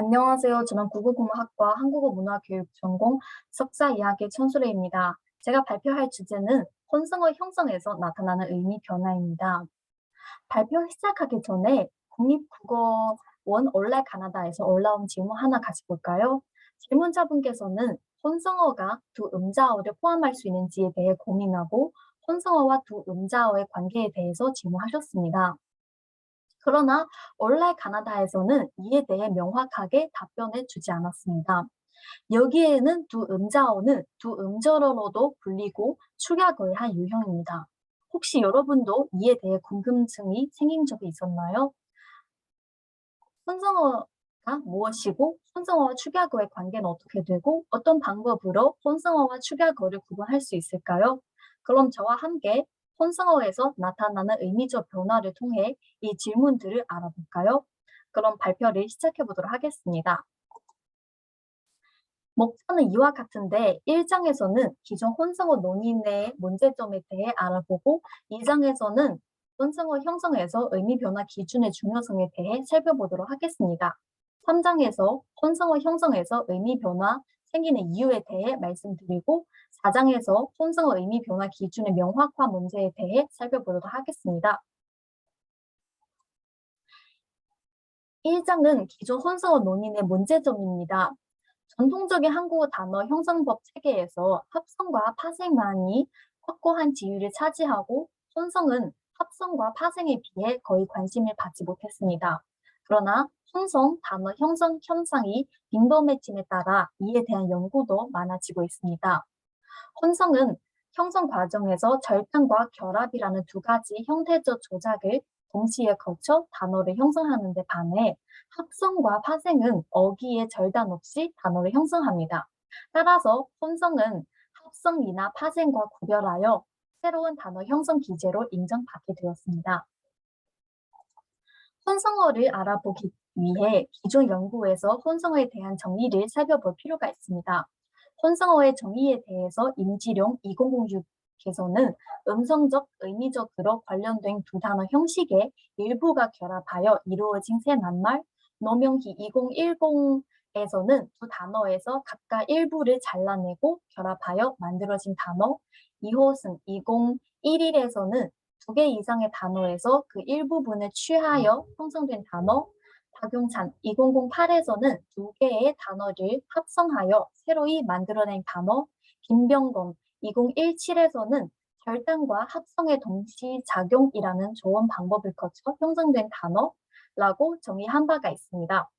안녕하세요. 저는 국어국문학과 한국어문화교육 전공 석사 2학기 천수래입니다. 제가 발표할 주제는 혼성어 형성에서 나타나는 의미 변화입니다. 발표 시작하기 전에 국립국어원 온라인 가나다에서 올라온 질문 하나 같이 볼까요? 질문자분께서는 혼성어가 두 음자어를 포함할 수 있는지에 대해 고민하고 혼성어와 두 음자어의 관계에 대해서 질문하셨습니다. 그러나 온라인 가나다에서는 이에 대해 명확하게 답변을 주지 않았습니다. 여기에는 두 음자어는 두 음절어로도 불리고 축약어의 한 유형입니다. 혹시 여러분도 이에 대해 궁금증이 생긴 적이 있었나요? 혼성어가 무엇이고 혼성어와 축약어의 관계는 어떻게 되고 어떤 방법으로 혼성어와 축약어를 구분할 수 있을까요? 그럼 저와 함께 혼성어에서 나타나는 의미적 변화를 통해 이 질문들을 알아볼까요? 그럼 발표를 시작해 보도록 하겠습니다. 목차는 이와 같은데 1장에서는 기존 혼성어 논의의 문제점에 대해 알아보고 2장에서는 혼성어 형성에서 의미 변화 기준의 중요성에 대해 살펴보도록 하겠습니다. 3장에서 혼성어 형성에서 의미 변화 생기는 이유에 대해 말씀드리고 4장에서 혼성어 의미 변화 기준의 명확화 문제에 대해 살펴보도록 하겠습니다. 1장은 기존 혼성어 논의의 문제점입니다. 전통적인 한국어 단어 형성법 체계에서 합성과 파생만이 확고한 지위를 차지하고 혼성은 합성과 파생에 비해 거의 관심을 받지 못했습니다. 그러나 혼성, 단어 형성 현상이 빈번해짐에 따라 이에 대한 연구도 많아지고 있습니다. 혼성은 형성 과정에서 절단과 결합이라는 두 가지 형태적 조작을 동시에 거쳐 단어를 형성하는 데 반해 합성과 파생은 어기의 절단 없이 단어를 형성합니다. 따라서 혼성은 합성이나 파생과 구별하여 새로운 단어 형성 기제로 인정받게 되었습니다. 혼성어를 알아보기 위해 기존 연구에서 혼성어에 대한 정의를 살펴볼 필요가 있습니다. 혼성어의 정의에 대해서 임지룡 2006에서는 음성적, 의미적으로 관련된 두 단어 형식의 일부가 결합하여 이루어진 새 낱말, 노명희 2010에서는 두 단어에서 각각 일부를 잘라내고 결합하여 만들어진 단어, 이호승 2011에서는 두 개 이상의 단어에서 그 일부분을 취하여 형성된 단어, 박용찬 2008에서는 두 개의 단어를 합성하여 새로이 만들어낸 단어, 김병건 2017에서는 절단과 합성의 동시작용이라는 조언 방법을 거쳐 형성된 단어라고 정의한 바가 있습니다.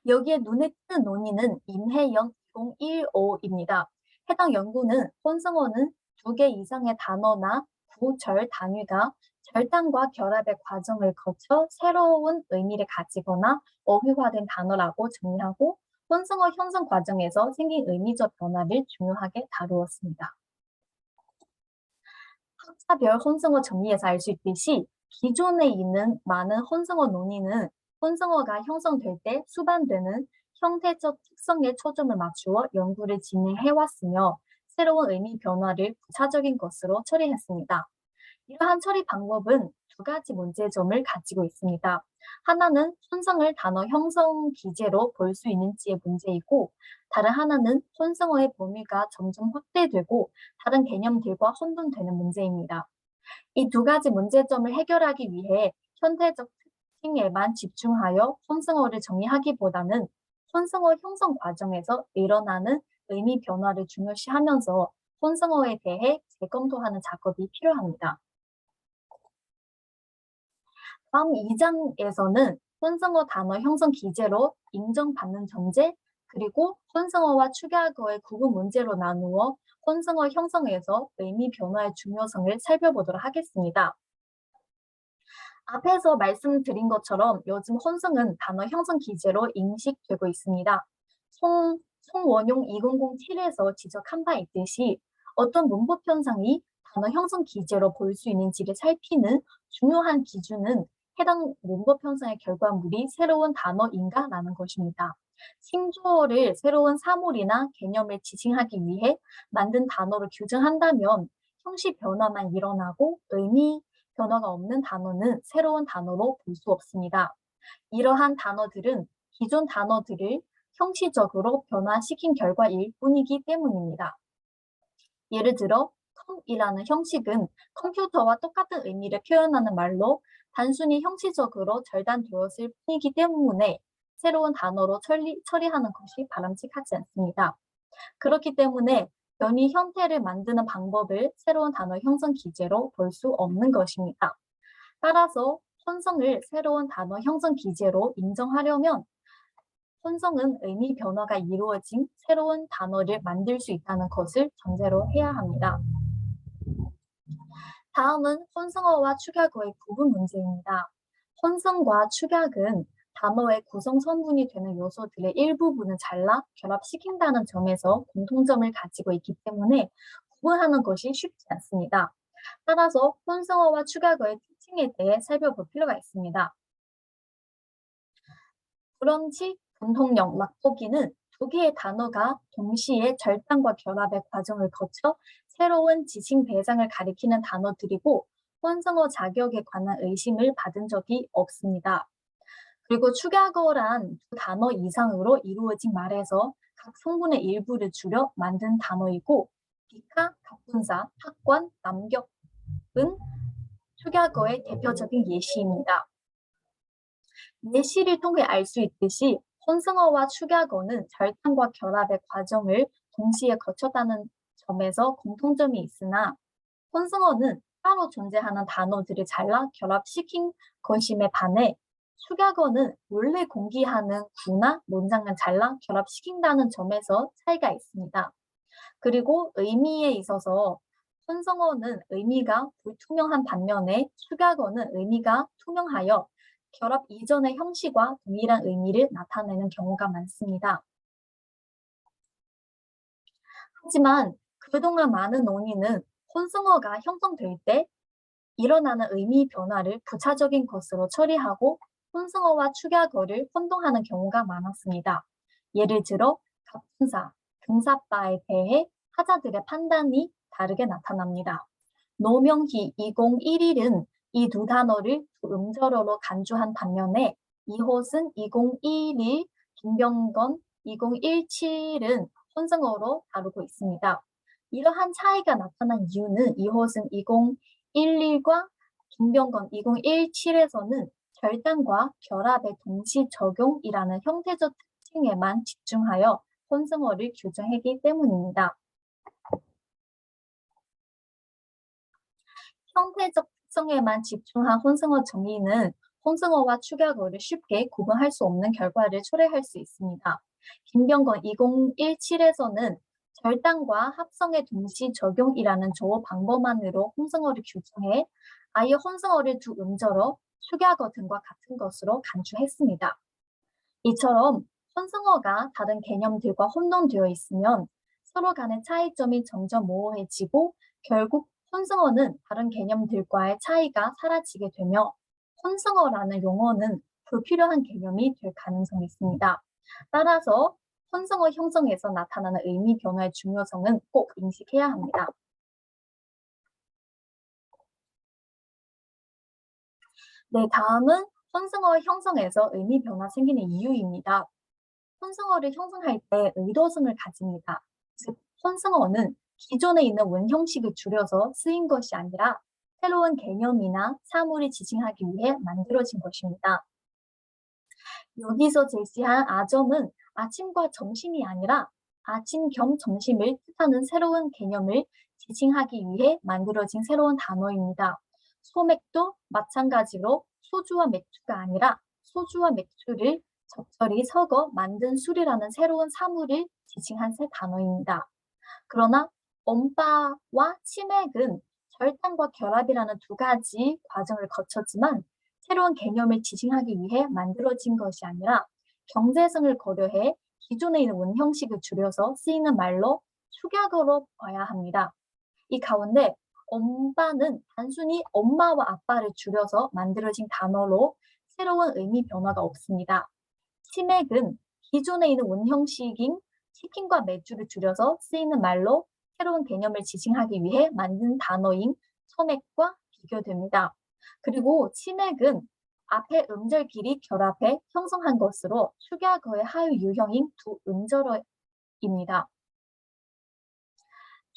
여기에 눈에 띄는 논의는 임혜영 2015입니다. 해당 연구는 혼성어는 두 개 이상의 단어나 구절 단위가 절단과 결합의 과정을 거쳐 새로운 의미를 가지거나 어휘화된 단어라고 정의하고 혼성어 형성 과정에서 생긴 의미적 변화를 중요하게 다루었습니다. 학자별 혼성어 정리에서 알 수 있듯이 기존에 있는 많은 혼성어 논의는 혼성어가 형성될 때 수반되는 형태적 특성에 초점을 맞추어 연구를 진행해왔으며 새로운 의미 변화를 부차적인 것으로 처리했습니다. 이러한 처리 방법은 두 가지 문제점을 가지고 있습니다. 하나는 혼성을 단어 형성 기제로 볼 수 있는지의 문제이고, 다른 하나는 혼성어의 범위가 점점 확대되고 다른 개념들과 혼돈되는 문제입니다. 이 두 가지 문제점을 해결하기 위해 현대적 특징에만 집중하여 혼성어를 정의하기보다는 혼성어 형성 과정에서 일어나는 의미 변화를 중요시하면서 혼성어에 대해 재검토하는 작업이 필요합니다. 다음 2장에서는 혼성어 단어 형성 기제로 인정받는 전제, 그리고 혼성어와 축약어의 구분 문제로 나누어 혼성어 형성에서 의미 변화의 중요성을 살펴보도록 하겠습니다. 앞에서 말씀드린 것처럼 요즘 혼성은 단어 형성 기제로 인식되고 있습니다. 송원용 2007에서 지적한 바 있듯이 어떤 문법 현상이 단어 형성 기제로 볼 수 있는지를 살피는 중요한 기준은 해당 문법 현상의 결과물이 새로운 단어인가라는 것입니다. 싱조어를 새로운 사물이나 개념을 지칭하기 위해 만든 단어로 규정한다면 형식 변화만 일어나고 의미 변화가 없는 단어는 새로운 단어로 볼 수 없습니다. 이러한 단어들은 기존 단어들을 형식적으로 변화시킨 결과일 뿐이기 때문입니다. 예를 들어 컴이라는 형식은 컴퓨터와 똑같은 의미를 표현하는 말로 단순히 형식적으로 절단되었을 뿐이기 때문에 새로운 단어로 처리하는 것이 바람직하지 않습니다. 그렇기 때문에 변이 형태를 만드는 방법을 새로운 단어 형성 기제로 볼 수 없는 것입니다. 따라서 혼성을 새로운 단어 형성 기제로 인정하려면 혼성은 의미 변화가 이루어진 새로운 단어를 만들 수 있다는 것을 전제로 해야 합니다. 다음은 혼성어와 축약어의 구분 문제입니다. 혼성과 축약은 단어의 구성 성분이 되는 요소들의 일부분을 잘라 결합시킨다는 점에서 공통점을 가지고 있기 때문에 구분하는 것이 쉽지 않습니다. 따라서 혼성어와 축약어의 특징에 대해 살펴볼 필요가 있습니다. 브런치, 분홍령, 맛보기는 두 개의 단어가 동시에 절단과 결합의 과정을 거쳐 새로운 지칭 대상을 가리키는 단어들이고 혼성어 자격에 관한 의심을 받은 적이 없습니다. 그리고 축약어란 두 단어 이상으로 이루어진 말에서 각 성분의 일부를 줄여 만든 단어이고 비카, 갑분사, 학관, 남격은 축약어의 대표적인 예시입니다. 예시를 통해 알 수 있듯이 혼성어와 축약어는 절단과 결합의 과정을 동시에 거쳤다는 점에서 공통점이 있으나 혼성어는 따로 존재하는 단어들을 잘라 결합시킨 것임에 반해 축약어는 원래 공기하는 구나 문장을 잘라 결합시킨다는 점에서 차이가 있습니다. 그리고 의미에 있어서 혼성어는 의미가 불투명한 반면에 축약어는 의미가 투명하여 결합 이전의 형식과 동일한 의미를 나타내는 경우가 많습니다. 하지만 그동안 많은 논의는 혼성어가 형성될 때 일어나는 의미 변화를 부차적인 것으로 처리하고 혼성어와 축약어를 혼동하는 경우가 많았습니다. 예를 들어 갑분사, 등사바에 대해 학자들의 판단이 다르게 나타납니다. 노명희 2011은 이 두 단어를 두 음절어로 간주한 반면에 이호승 2011, 김병건 2017은 혼성어로 다루고 있습니다. 이러한 차이가 나타난 이유는 이호승 2011과 김병건 2017에서는 절단과 결합의 동시 적용이라는 형태적 특징에만 집중하여 혼성어를 규정했기 때문입니다. 형태적 특성에만 집중한 혼성어 정의는 혼성어와 축약어를 쉽게 구분할 수 없는 결과를 초래할 수 있습니다. 김병건 2017에서는 절단과 합성의 동시 적용이라는 조어 방법만으로 혼성어를 규정해 아예 혼성어를 두 음절어, 축약어 등과 같은 것으로 간주했습니다. 이처럼 혼성어가 다른 개념들과 혼동되어 있으면 서로 간의 차이점이 점점 모호해지고 결국 혼성어는 다른 개념들과의 차이가 사라지게 되며 혼성어라는 용어는 불필요한 개념이 될 가능성이 있습니다. 따라서 혼성어 형성에서 나타나는 의미 변화의 중요성은 꼭 인식해야 합니다. 네, 다음은 혼성어 형성에서 의미 변화 생기는 이유입니다. 혼성어를 형성할 때 의도성을 가집니다. 즉, 혼성어는 기존에 있는 원형식을 줄여서 쓰인 것이 아니라 새로운 개념이나 사물을 지칭하기 위해 만들어진 것입니다. 여기서 제시한 아점은 아침과 점심이 아니라 아침 겸 점심을 뜻하는 새로운 개념을 지칭하기 위해 만들어진 새로운 단어입니다. 소맥도 마찬가지로 소주와 맥주가 아니라 소주와 맥주를 적절히 섞어 만든 술이라는 새로운 사물을 지칭한 새 단어입니다. 그러나 엄바와 치맥은 절단과 결합이라는 두 가지 과정을 거쳤지만 새로운 개념을 지칭하기 위해 만들어진 것이 아니라 경제성을 고려해 기존에 있는 원형식을 줄여서 쓰이는 말로 축약어로 봐야 합니다. 이 가운데 엄바는 단순히 엄마와 아빠를 줄여서 만들어진 단어로 새로운 의미 변화가 없습니다. 치맥은 기존에 있는 원형식인 치킨과 맥주를 줄여서 쓰이는 말로 새로운 개념을 지칭하기 위해 만든 단어인 소맥과 비교됩니다. 그리고 치맥은 앞에 음절끼리 결합해 형성한 것으로 축약어의 하유 유형인 두 음절어입니다.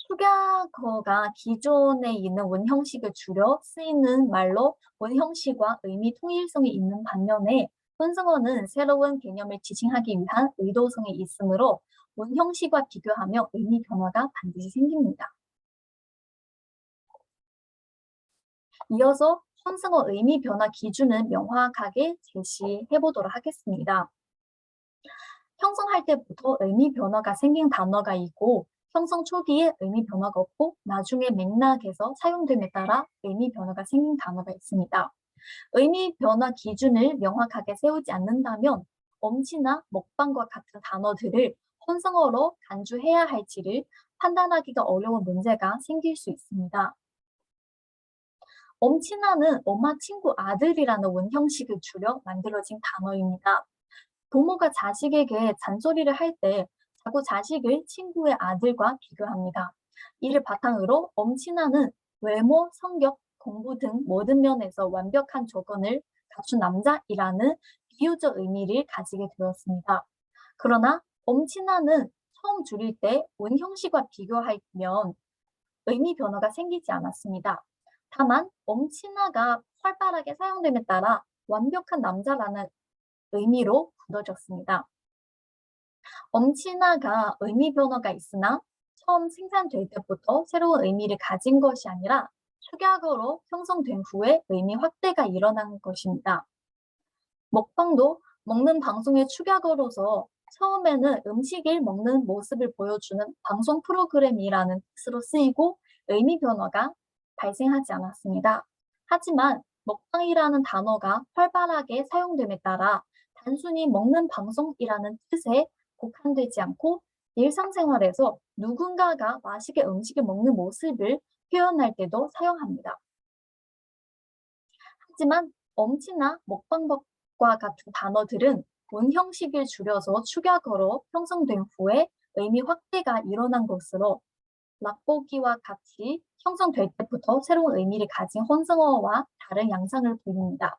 축약어가 기존에 있는 원형식을 줄여 쓰이는 말로 원형식과 의미 통일성이 있는 반면에 혼성어는 새로운 개념을 지칭하기 위한 의도성이 있으므로 원형식과 비교하며 의미 변화가 반드시 생깁니다. 이어서 혼성어 의미 변화 기준을 명확하게 제시해 보도록 하겠습니다. 형성할 때부터 의미 변화가 생긴 단어가 있고 형성 초기에 의미 변화가 없고 나중에 맥락에서 사용됨에 따라 의미 변화가 생긴 단어가 있습니다. 의미 변화 기준을 명확하게 세우지 않는다면 엄지나 먹방과 같은 단어들을 혼성어로 간주해야 할지를 판단하기가 어려운 문제가 생길 수 있습니다. 엄친아는 엄마 친구 아들이라는 원형식을 줄여 만들어진 단어입니다. 부모가 자식에게 잔소리를 할 때 자꾸 자식을 친구의 아들과 비교합니다. 이를 바탕으로 엄친아는 외모, 성격, 공부 등 모든 면에서 완벽한 조건을 갖춘 남자이라는 비유적 의미를 가지게 되었습니다. 그러나 엄친아는 처음 줄일 때 원형식과 비교하면 의미 변화가 생기지 않았습니다. 다만 엄친아가 활발하게 사용됨에 따라 완벽한 남자라는 의미로 굳어졌습니다. 엄친아가 의미 변화가 있으나 처음 생산될 때부터 새로운 의미를 가진 것이 아니라 축약어로 형성된 후에 의미 확대가 일어난 것입니다. 먹방도 먹는 방송의 축약어로서 처음에는 음식을 먹는 모습을 보여주는 방송 프로그램이라는 뜻으로 쓰이고 의미 변화가 발생하지 않았습니다. 하지만 먹방이라는 단어가 활발하게 사용됨에 따라 단순히 먹는 방송이라는 뜻에 국한되지 않고 일상생활에서 누군가가 맛있게 음식을 먹는 모습을 표현할 때도 사용합니다. 하지만 엄지나 먹방법과 같은 단어들은 원형식을 줄여서 축약어로 형성된 후에 의미 확대가 일어난 것으로 맛보기와 같이 형성될 때부터 새로운 의미를 가진 혼성어와 다른 양상을 보입니다.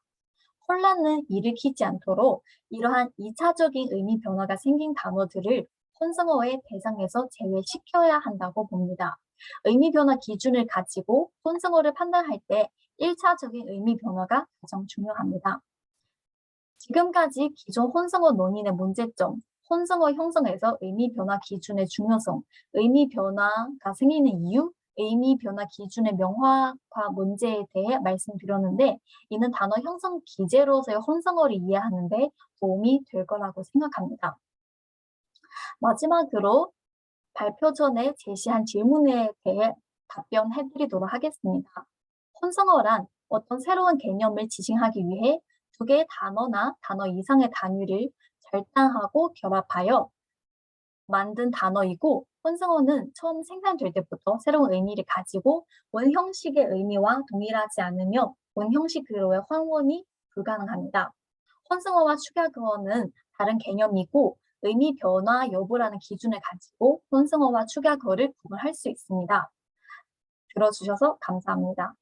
혼란을 일으키지 않도록 이러한 2차적인 의미 변화가 생긴 단어들을 혼성어의 대상에서 제외시켜야 한다고 봅니다. 의미 변화 기준을 가지고 혼성어를 판단할 때 1차적인 의미 변화가 가장 중요합니다. 지금까지 기존 혼성어 논의의 문제점, 혼성어 형성에서 의미 변화 기준의 중요성, 의미 변화가 생기는 이유, 의미 변화 기준의 명확화 문제에 대해 말씀드렸는데 이는 단어 형성 기제로서의 혼성어를 이해하는 데 도움이 될 거라고 생각합니다. 마지막으로 발표 전에 제시한 질문에 대해 답변해 드리도록 하겠습니다. 혼성어란 어떤 새로운 개념을 지칭하기 위해 두 개의 단어나 단어 이상의 단위를 절단하고 결합하여 만든 단어이고 혼성어는 처음 생산될 때부터 새로운 의미를 가지고 원형식의 의미와 동일하지 않으며 원형식 그대로의 환원이 불가능합니다. 혼성어와 축약어는 다른 개념이고 의미 변화 여부라는 기준을 가지고 혼성어와 축약어를 구분할 수 있습니다. 들어주셔서 감사합니다.